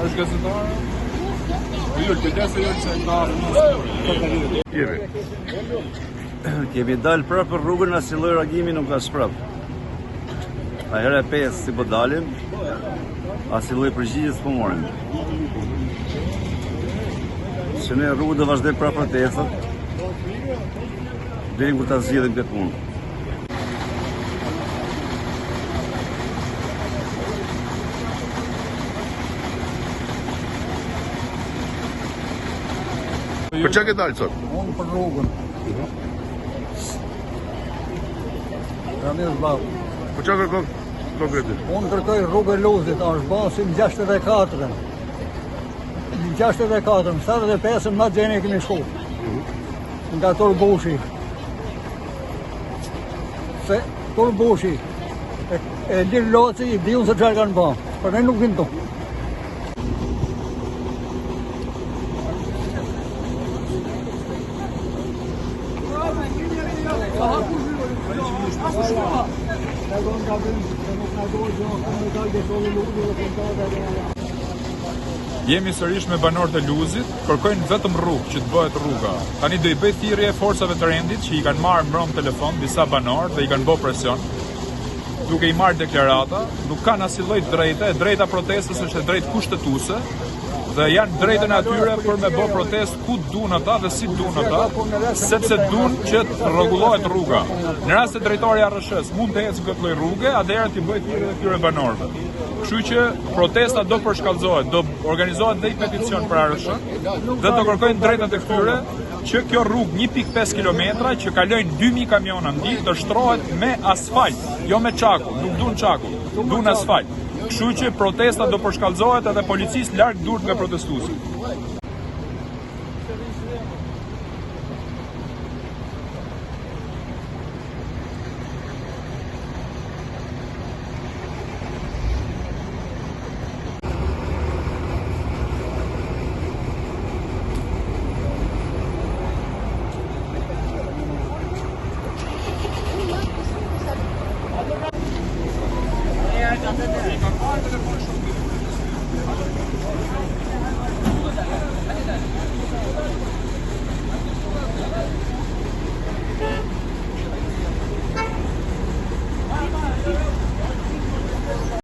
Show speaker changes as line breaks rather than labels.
është gazetar?
Kemi dalë prapë për rrugën, asnjë lloj reagimi nuk ka shprap. A herë e pesë si po dalim, asnjë lloj përgjigje s'po morëm. Që ne rrugë do vazhdojmë pra protestat deri kur ta zgjidhim këtë punë.
Për çka ke dalë sot?
Unë për rrugën.
Për çka kërkon konkretisht?
Unë kërkoj rrugë Luzit, është basim 64. 64, 75 në gjeni kemi shku. Nga Turbushi. Se Turbushi e lirë loci i diun se çfarë kanë bërë. Por ne nuk vinë tu.
Jemi sërish me banorët e Luzit, kërkojnë vetëm rrugë që të bëhet rruga. Tani do i bëj thirrje forcave të rendit që i kanë marrë mbrëm telefon disa banorë dhe i kanë bërë presion, duke i marrë deklarata, nuk kanë asnjë lloj drejte, e drejta protestës është e drejtë kushtetuese dhe janë drejtën e atyre për me bërë protestë ku duan ata dhe si duan ata, sepse duan që të rregullohet rruga. Në rast se drejtori i ARSH-s mund të ecë këtë lloj rruge, atëherë ti bëj thirrje këtyre banorëve. Kështu që protesta do përshkallëzohet, do organizohet dhe i peticion për ARSH dhe do kërkojnë drejtat e këtyre që kjo rrugë 1.5 kilometra që kalojnë 2000 kamiona në ditë të shtrohet me asfalt, jo me çakull, nuk duan çakull, duan asfalt. Kështu që protesta do përshkallëzohet edhe policisë larg durt nga protestuesit.